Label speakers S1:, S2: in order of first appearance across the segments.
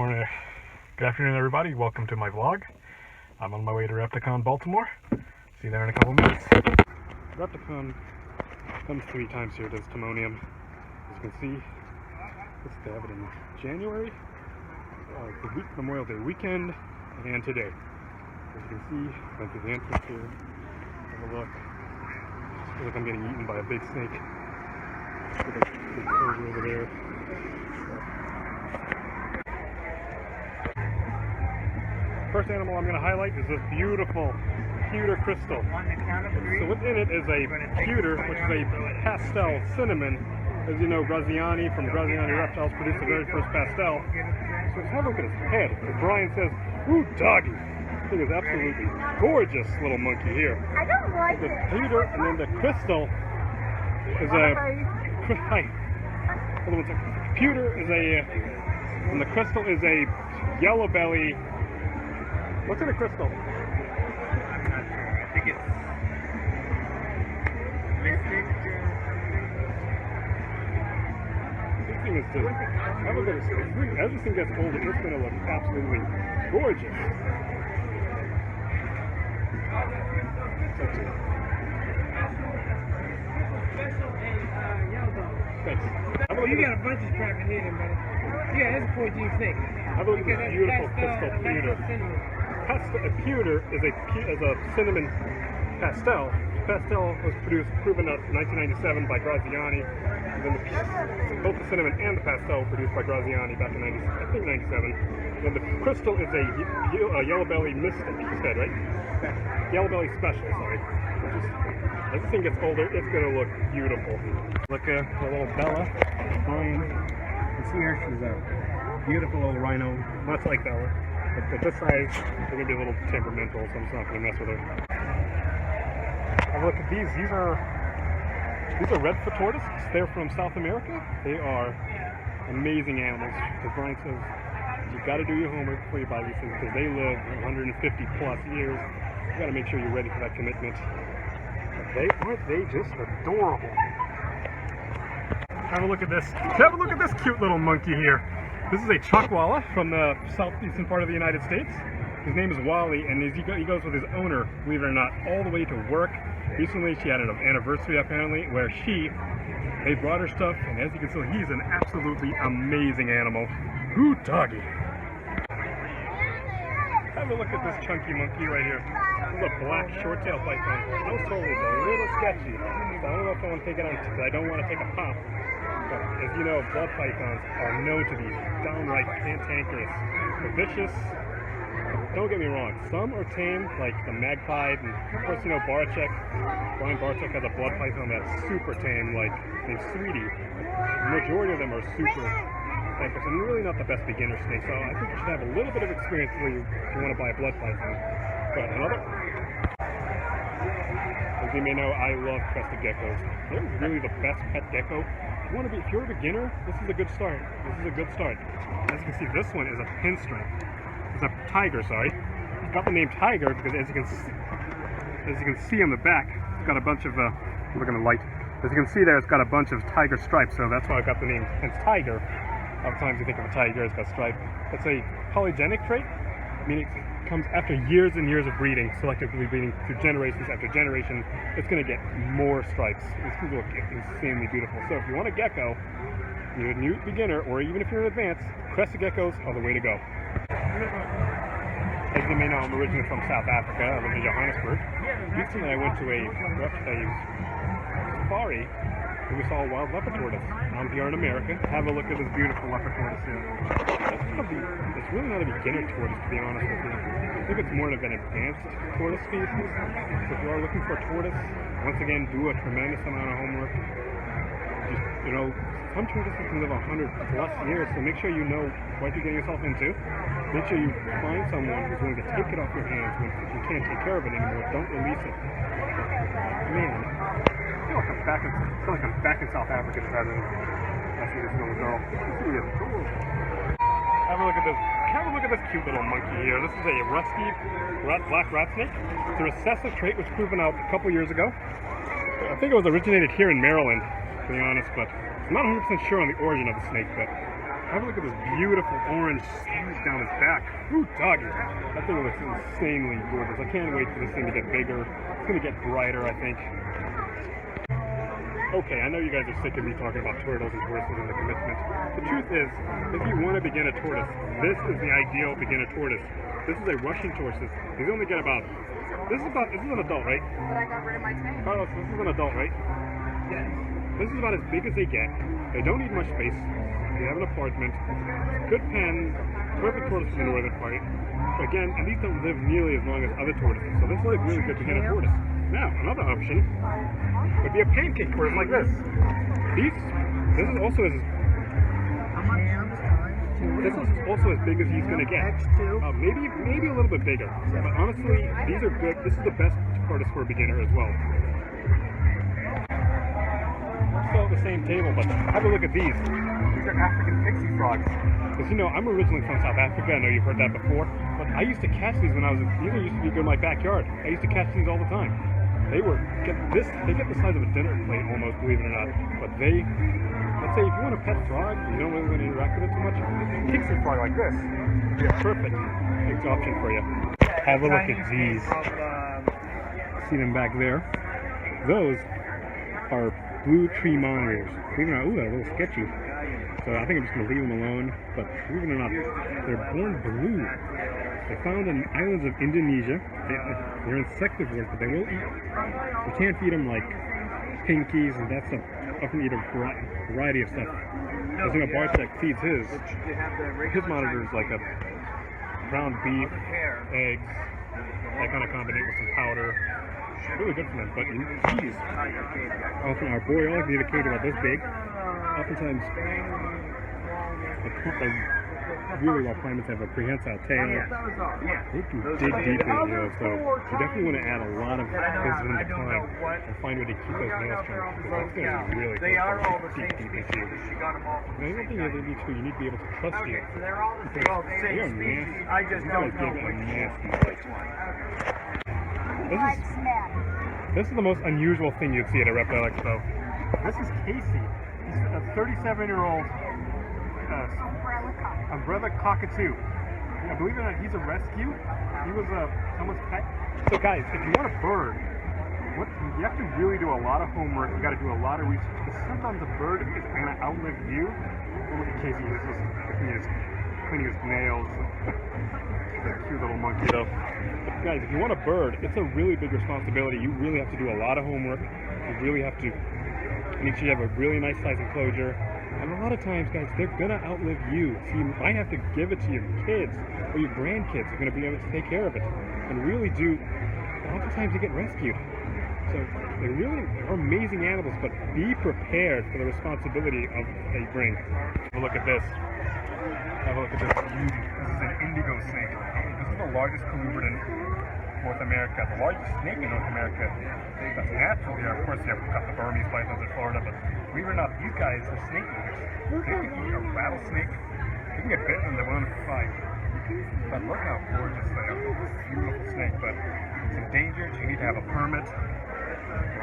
S1: Morning. Good afternoon, everybody. Welcome to my vlog. I'm on my way to Repticon Baltimore. See you there in a couple minutes. Repticon comes 3 times here. Does Timonium. As you can see, they have it in January, the Memorial Day weekend, and today. As you can see, went through the entrance here. Have a look. I feel like I'm getting eaten by a big snake. Big cobra over there. First animal I'm going to highlight is this beautiful pewter crystal. So within it is a pewter, which is a pastel cinnamon. As you know, Graziani from Graziani Reptiles produced the very first pastel. So let's have a look at his head. As Brian says, ooh, doggy. This thing is absolutely gorgeous little monkey here.
S2: I don't like
S1: the
S2: it.
S1: pewter, and then the crystal is a... Hi. Hold on one second. Pewter is a... and the crystal is a yellow belly... What's in a crystal?
S3: I'm not sure. I think it's listed.
S1: This thing is just, have a look at this. As this thing gets older, it's going to look absolutely gorgeous. Thanks.
S3: You got a bunch of strap in here, buddy. Yeah, that's a 14 snake.
S1: Have a look at this beautiful crystal pewter. Pewter is a cinnamon pastel. Pastel was proven out in 1997 by Graziani. And then both the cinnamon and the pastel were produced by Graziani back in 97. And then the crystal is a yellow belly mystic, you said, right? Yellow belly special, sorry. As this thing gets older, it's going to look beautiful. Look at the little Bella. Fine. You see her? She's a beautiful little rhino, much like Bella. But at this size, they're going to be a little temperamental, so I'm just not going to mess with her. Have a look at these. These are redfoot tortoises. They're from South America. They are amazing animals. As Brian says, you've got to do your homework before you buy these things because they live 150 plus years. You've got to make sure you're ready for that commitment. Aren't they just adorable? Have a look at this. Have a look at this cute little monkey here. This is a Chuckwalla from the southeastern part of the United States. His name is Wally, and he goes with his owner, believe it or not, all the way to work. Recently, she had an anniversary, apparently, where they brought her stuff, and as you can see, he's an absolutely amazing animal. Ooh, doggy. Have a look at this chunky monkey right here. This is a black short-tail python. I was told it's a little sketchy, so I don't know if I want to take it on, because I don't want to take a pop. But as you know, blood pythons are known to be downright cantankerous. They're vicious. Don't get me wrong, some are tame, like the magpie, and of course you know Barczyk. Brian Barczyk has a blood python that's super tame, like named Sweetie. The majority of them are super cantankerous and really not the best beginner snake, so I think you should have a little bit of experience if you want to buy a blood python. But another, as you may know, I love crested geckos. They're really the best pet gecko. If you're a beginner, this is a good start. This is a good start. As you can see, this one is a pinstripe. It's a tiger, sorry. It's got the name tiger because as you can see on the back, it's got a bunch of look at the light. As you can see there, it's got a bunch of tiger stripes, so that's why I got the name. Hence tiger. A lot of times you think of a tiger, it's got stripes. It's a polygenic trait, meaning it comes after years and years of breeding, selectively breeding through generations after generation. It's going to get more stripes. It's going to look insanely beautiful. So if you want a gecko, you're a new beginner, or even if you're an advanced, crested geckos are the way to go. As you may know, I'm originally from South Africa. I live in Johannesburg. Recently I went to a safari and we saw a wild leopard tortoise. I'm here in America. Have a look at this beautiful leopard tortoise here. It's really not a beginner tortoise, to be honest with you. I think it's more of an advanced tortoise species. So if you are looking for a tortoise, once again, do a tremendous amount of homework. Just, you know, some tortoises can live 100 plus years, so make sure you know what you're getting yourself into. Make sure you find someone who's willing to take it off your hands when you can't take care of it anymore. Don't release it. Man, I feel like I'm back in South Africa just having I see this little girl. She is cool. Have a look at this. Have a look at this cute little monkey here. This is a rusty black rat snake. It's a recessive trait was proven out a couple years ago. I think it was originated here in Maryland, to be honest, but I'm not 100% sure on the origin of the snake, but Have a look at this beautiful orange streak down his back. Ooh, doggy. That thing looks insanely gorgeous. I can't wait for this thing to get bigger. It's going to get brighter, I think. Okay, I know you guys are sick of me talking about turtles and tortoises and the commitment. The truth is, if you want to begin a tortoise, this is the ideal beginner tortoise. This is a Russian tortoise. He's only got about, this is an adult, right?
S2: But I got rid of my tank.
S1: Carlos, this is an adult, right?
S3: Yes.
S1: This is about as big as they get. They don't need much space. They have an apartment, good pen, perfect tortoise for the northern part. Again, and these don't live nearly as long as other tortoises, so this is a really good beginner tortoise. Now, another option would be a pancake tortoise like this. This is also as big as he's going to get. Maybe a little bit bigger. But honestly, these are good. This is the best tortoise for a beginner as well. Still at the same table, but have a look at these. These are African pixie frogs. Because you know, I'm originally from South Africa. I know you've heard that before. But I used to catch these when I was. These used to be in my backyard. I used to catch these all the time. They get the size of a dinner plate almost, believe it or not. But let's say if you want a pet frog, you don't really want to interact with it too much. A pixie frog like this would be a perfect option for you. Have a look at these. See them back there? Those are blue tree monitors. Believe it or not, ooh, they're a little sketchy. So I think I'm just going to leave them alone. But believe it or not, they're born blue. They're found in islands of Indonesia. They're insectivores, but they will eat. You can't feed them like pinkies and that stuff. Often eat a variety of stuff. As you know, Barczyk feeds his monitors like a ground beef, eggs, that kind of combination with some powder. Really good for them. But these, often our boreals need a cage about this big. Oftentimes, really well primates have a prehensile tail. They can dig deep in, you know, so you definitely want to add a lot of wisdom to climb and find a way to keep those nails trimmed, because that's going to be really
S4: They are all the
S1: deep
S4: same
S1: into you.
S4: species. She got them all.
S1: And the other thing you need to do, you need to be able to trust you.
S4: Okay, so they're all the same,
S1: Because they are
S4: species.
S1: nasty.
S4: I just
S1: You
S4: don't
S1: guys
S4: know
S1: give a
S4: which
S1: nasty
S4: one.
S1: bite. This is the most unusual thing you'd see at a reptile expo. This is Casey. He's a 37-year-old umbrella cockatoo. I believe it or not, he's a rescue. He was someone's pet. So guys, if you want a bird, you have to really do a lot of homework. You got to do a lot of research, because sometimes a bird is going to outlive you. Look at Casey. He's cleaning his nails. He's a cute little monkey, though. But guys, if you want a bird, it's a really big responsibility. You really have to do a lot of homework. You really have to make sure you have a really nice size enclosure. And a lot of times, guys, they're going to outlive you. So you might have to give it to your kids or your grandkids who are going to be able to take care of it. And really do, oftentimes they get rescued. So they really are amazing animals, but be prepared for the responsibility of they bring. Have a look at this. Have a look at this beauty. This is an indigo snake. This is the largest colubrid in North America. The largest snake in North America. That's natural here. Of course, you have got the Burmese pythons in Florida, but believe it or not, these guys are snake eaters. They can eat a rattlesnake. They can get bitten and they won't fight. But look how gorgeous they are. Beautiful snake, but it's endangered. You need to have a permit.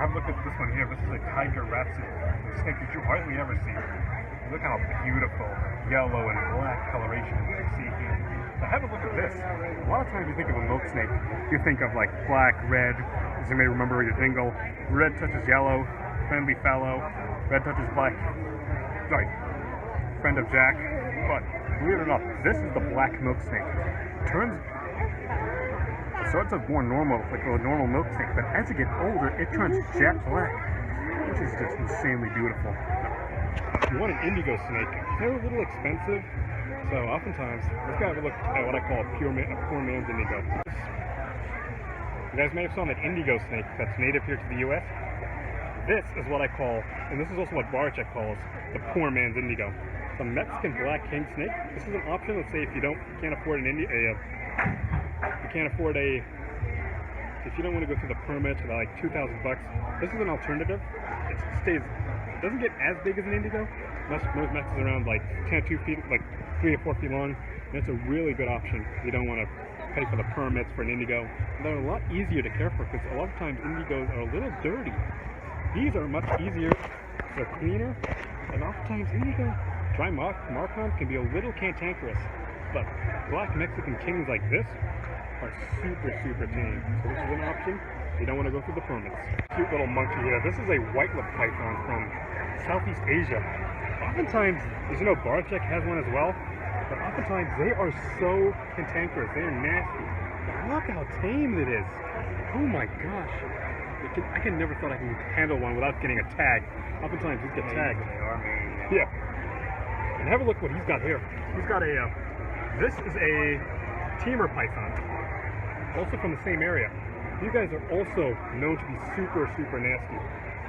S1: Have a look at this one here. This is a tiger ratsu, a snake that you hardly ever see. Look how beautiful yellow and black coloration you see here. Now have a look at this. A lot of times you think of a milk snake, you think of like black, red, as you may remember your dingle. Red touches yellow, friendly fellow. Red touches black, sorry, friend of Jack. But believe it or not, this is the black milk snake. Starts off more normal, like a normal milk snake, but as it gets older, it turns jet black, which is just insanely beautiful. If you want an indigo snake, they're a little expensive, so oftentimes, let's go have a look at what I call a poor man's indigo. You guys may have saw that indigo snake that's native here to the U.S. This is what I call, and this is also what Barczyk calls, the poor man's indigo. The Mexican black king snake. This is an option. Let's say if you can't afford if you don't want to go through the permits for like $2,000, this is an alternative. It doesn't get as big as an indigo. Most Mex is around like 2 feet, like 3 or 4 feet long. And it's a really good option if you don't want to pay for the permits for an indigo. And they're a lot easier to care for, because a lot of times indigos are a little dirty. These are much easier, they're cleaner, and oftentimes indigo dry Marcon can be a little cantankerous, but black Mexican kings like this are super, super tame. So this is an option. You don't want to go through the permits. Cute little monkey here. This is a white-lipped python from Southeast Asia. Oftentimes, as you know, Barczyk has one as well, but oftentimes they are so cantankerous. They are nasty. But look how tame it is. Oh my gosh. I can never thought I can handle one without getting a tag. Oftentimes these get tagged. Yeah. And have a look what he's got here. He's got a, this is a teamer python, also from the same area. These guys are also known to be super, super nasty.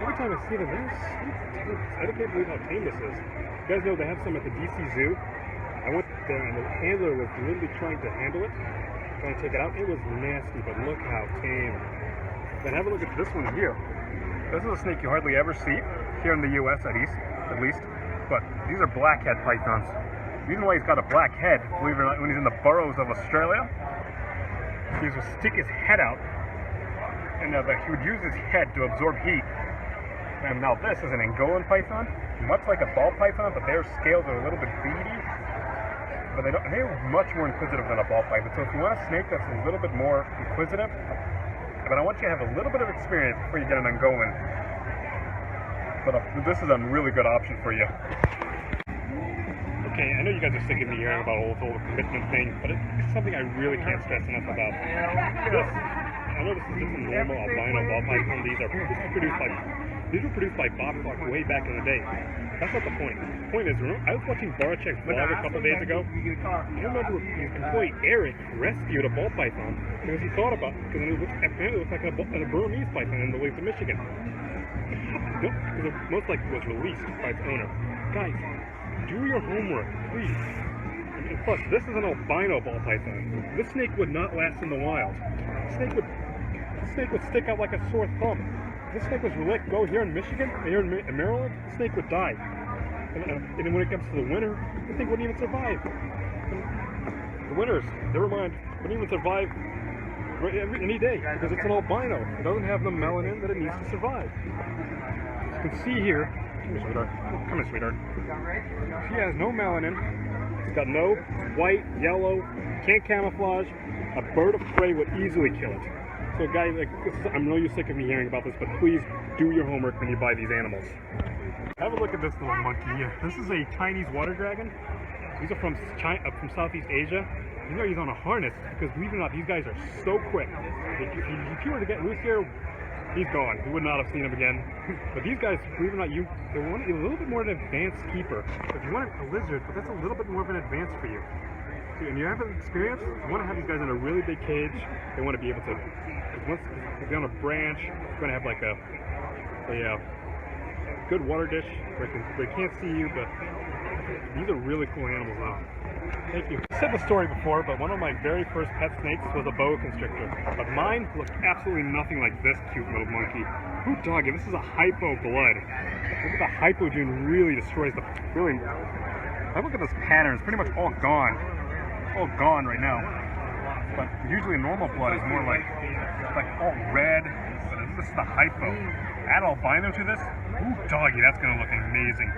S1: Every time I see them, I can't believe how tame this is. You guys know they have some at the DC Zoo. I went there and the handler was literally trying to handle it, trying to take it out. It was nasty, but look how tame. Then have a look at this one here. This is a snake you hardly ever see here in the US at least. But these are blackhead pythons. The reason why he's got a black head, believe it or not, when he's in the burrows of Australia, he would stick his head out, and he would use his head to absorb heat. And now this is an Angolan python, much like a ball python, but their scales are a little bit beady. But they're much more inquisitive than a ball python. So if you want a snake that's a little bit more inquisitive, but I want you to have a little bit of experience before you get an Angolan. But this is a really good option for you. Okay, I know you guys are sick of me hearing about the whole commitment thing, but it's something I really can't stress enough about. I know this is just a normal albino ball python. These were produced by Bob Clark way back in the day. That's not the point. The point is, I was watching Barczyk's vlog a couple days ago. I remember his employee Eric rescued a ball python because he thought about it, because apparently it looked like a Burmese python in the lakes of Michigan. Because it most likely was released by its owner. Guys, do your homework, please. And plus, this is an albino ball python. This snake would not last in the wild. This snake would stick out like a sore thumb. If this snake was let go here in Michigan, here in Maryland, the snake would die. And then when it comes to the winter, the thing wouldn't even survive. And the winters, never mind, wouldn't even survive any day because it's an albino. It doesn't have the melanin that it needs to survive. As you can see here, come here, sweetheart. Come here, sweetheart. She has no melanin. It's got no white, yellow, can't camouflage. A bird of prey would easily kill it. So guys, I know you're sick of me hearing about this, but please do your homework when you buy these animals. Have a look at this little monkey here. This is a Chinese water dragon. These are from Southeast Asia. You know he's on a harness because, believe it or not, these guys are so quick. If you were to get loose here, he's gone. You would not have seen him again. But these guys, believe it or not, they want a little bit more of an advanced keeper. If you want a lizard, but that's a little bit more of an advance for you. And you have an experience, you want to have these guys in a really big cage. They want to be able to, once they're on a branch, you're going to have like a good water dish where they can't see you, but these are really cool animals now. Thank you. I said the story before, but one of my very first pet snakes was a boa constrictor. But mine looked absolutely nothing like this cute little monkey. Who doggy? This is a hypo blood. Look at the hypo gene really destroys the, look at this pattern, it's pretty much all gone. All gone right now. But usually normal blood is more like all red. But this is the hypo. Add albino to this. Ooh, doggy, that's gonna look amazing.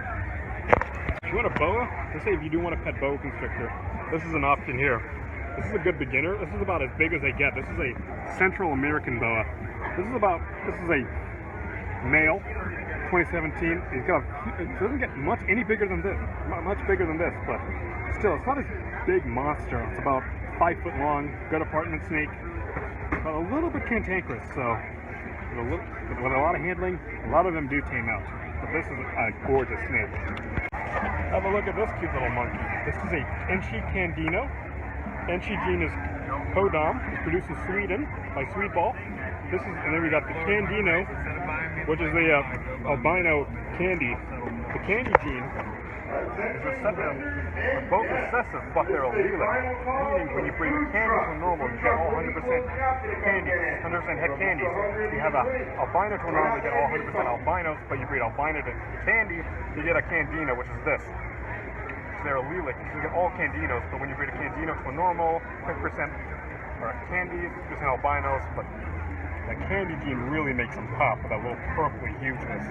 S1: If you want a boa, let's say if you do want a pet boa constrictor, this is an option here. This is a good beginner. This is about as big as they get. This is a Central American boa. This is a male, 2017. It doesn't get any bigger than this. Much bigger than this, but still, it's not a big monster. It's about 5 foot long, good apartment snake, but a little bit cantankerous. So with a lot of handling, a lot of them do tame out. But this is a gorgeous snake. Have a look at this cute little monkey. This is a Enchi Candino. Enchi gene is Podom. It's produced in Sweden by Sweetball. And then we got the Candino, which is the albino candy. The candy gene is recessive, both recessive, but they're allelic. Meaning when you breed candy to a normal, you get all 100% candy, 100% head candies. You have an albino to a normal, you get all 100% albinos, but you breed albino to candy, you get a Candino, which is this. So they're allelic. You get all Candinos, but when you breed a Candino to a normal, 50% are candies, 50% albinos, but the candy gene really makes them pop with that little purpley hugeness.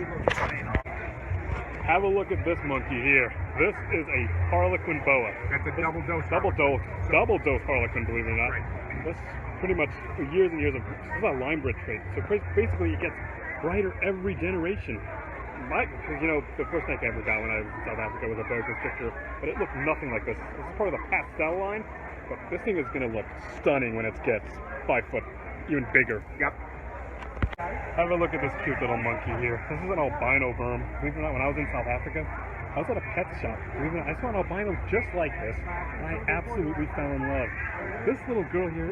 S1: Have a look at this monkey here. This is a Harlequin boa.
S4: That's a double dose.
S1: Double dose Harlequin, believe it or not.
S4: Right.
S1: This pretty much years and years of, this is a line bred trait. So basically it gets brighter every generation. Because, you know, the first snake I ever got when I was in South Africa was a boa constrictor, but it looked nothing like this. This is part of the pastel line, but this thing is going to look stunning when it gets 5 foot, even bigger.
S4: Yep.
S1: Have a look at this cute little monkey here. This is an albino berm. Believe it or not, when I was in South Africa, I was at a pet shop. Believe it or not, I saw an albino just like this, and I absolutely fell in love. This little girl here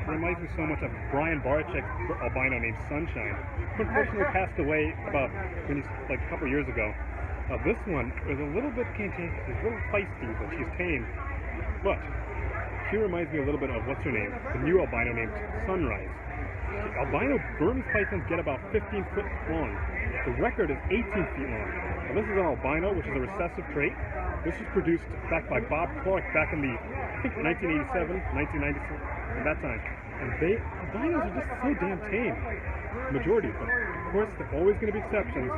S1: reminds me so much of Brian Barczyk's albino named Sunshine, who unfortunately passed away about like a couple years ago. This one is a little bit cantankerous, a little feisty, but she's tame. But she reminds me a little bit of what's her name, the new albino named Sunrise. Albino Burmese pythons get about 15 foot long. The record is 18 feet long. Now, this is an albino, which is a recessive trait. This was produced back by Bob Clark back in the, I think, 1987, 1996, at that time. And albinos are just so damn tame. Majority, but of course, there are always going to be exceptions.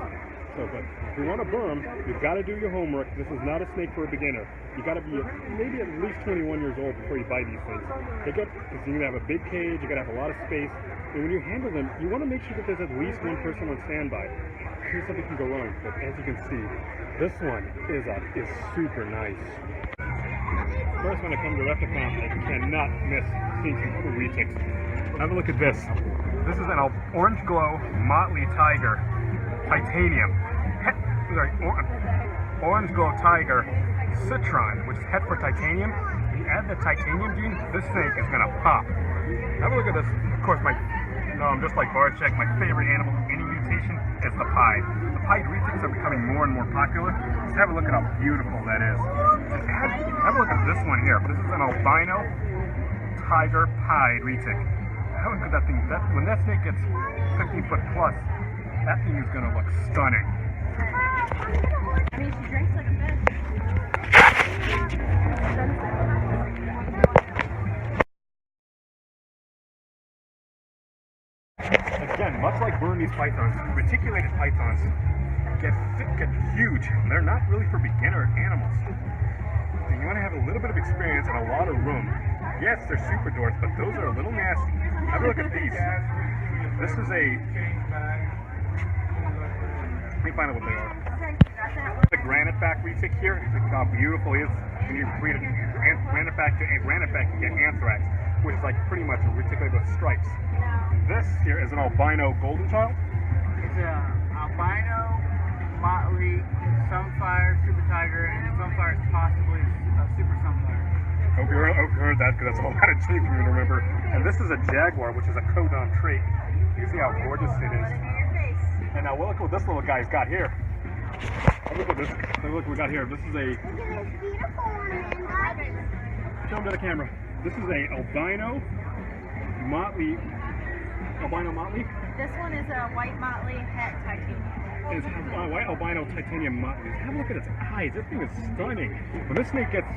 S1: So, but if you want a berm, you've got to do your homework. This is not a snake for a beginner. You got to be maybe at least 21 years old before you buy these things. Because you're going to have a big cage, you're going to have a lot of space, and when you handle them, you want to make sure that there's at least one person on standby. Here's something can go wrong, but as you can see, this one is super nice. First, when I come to Repticon, I cannot miss seeing some cool retics. Have a look at this. This is an orange glow motley tiger, titanium. Orange glow tiger citron, which is het for titanium. If you add the titanium gene, this snake is gonna pop. Have a look at this. Of course, just like Barczyk, my favorite animal in any mutation is the pied. The pied retics are becoming more and more popular. Just have a look at how beautiful that is. Have a look at this one here. This is an albino tiger pied retic. Have a look at that thing. When that snake gets 15 foot plus, that thing is gonna look stunning.
S2: I mean, she drinks like a fish.
S1: Again, much like Burmese pythons, reticulated pythons get huge. They're not really for beginner animals. And you want to have a little bit of experience and a lot of room. Yes, they're super dwarfs, but those are a little nasty. Have a look at these. This is a... Let me find out what they are. The granite back retic here. Look how beautiful he is. When you breed it, granite back you get anthrax, which is like pretty much a reticulated with stripes. This here is an albino golden child.
S3: It's an albino, motley, sunfire, super tiger, and sunfire is possibly a super sunfire.
S1: Hope you heard that, because that's a lot of names for me to remember. And this is a jaguar, which is a codon trait. You can see how gorgeous it is. And now look what this little guy's got here. Look at this. Look what we got here. This is a... Show him to the camera. This is a albino motley. Albino motley?
S2: This one is a white motley het titanium.
S1: It's white albino titanium motley. Have a look at its eyes. This thing is stunning. When this snake gets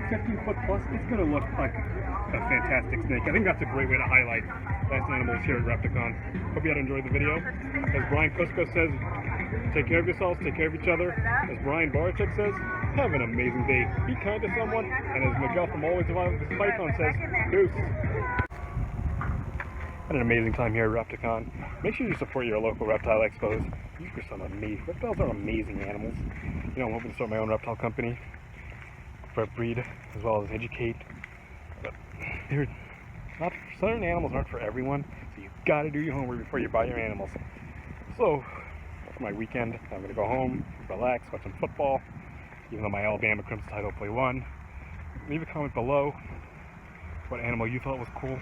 S1: 15 foot plus, it's going to look like a fantastic snake. I think that's a great way to highlight nice animals here at Repticon. Hope you had enjoyed the video. As Brian Kusko says, take care of yourselves, take care of each other. As Brian Barczyk says, have an amazing day. Be kind to someone. And as Miguel from Always Survive with Python says, deuce. Had an amazing time here at Repticon. Make sure you support your local reptile expos. These are some amazing, reptiles are amazing animals. You know, I'm hoping to start my own reptile company, breed, as well as educate. But they're not, certain animals aren't for everyone, so you gotta do your homework before you buy your animals. So, for my weekend, I'm gonna go home, relax, watch some football, even though my Alabama Crimson Tide hopefully won. Leave a comment below what animal you thought was cool.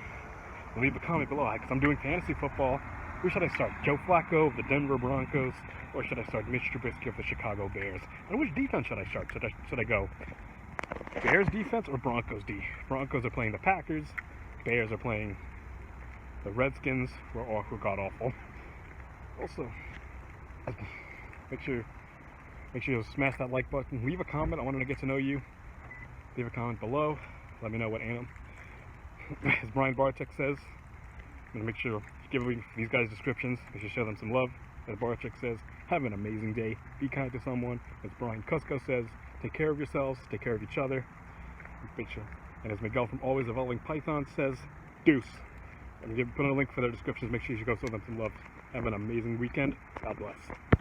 S1: Leave a comment below, because I'm doing fantasy football. Where should I start? Joe Flacco of the Denver Broncos, or should I start Mitch Trubisky of the Chicago Bears? And which defense should I start? Should I go Bears defense or Broncos D? Broncos are playing the Packers. Bears are playing the Redskins, who are god awful. Also, make sure you smash that like button. Leave a comment. I want to get to know you. Leave a comment below. Let me know what animal. As Brian Barczyk says, I'm going to make sure to give these guys descriptions. We should show them some love. As Barczyk says, Have an amazing day. Be kind to someone. As Brian Kusko says, take care of yourselves, take care of each other. And as Miguel from Always Evolving Python says, deuce. I'm going to put a link for their descriptions. Make sure you go show them some love. Have an amazing weekend. God bless.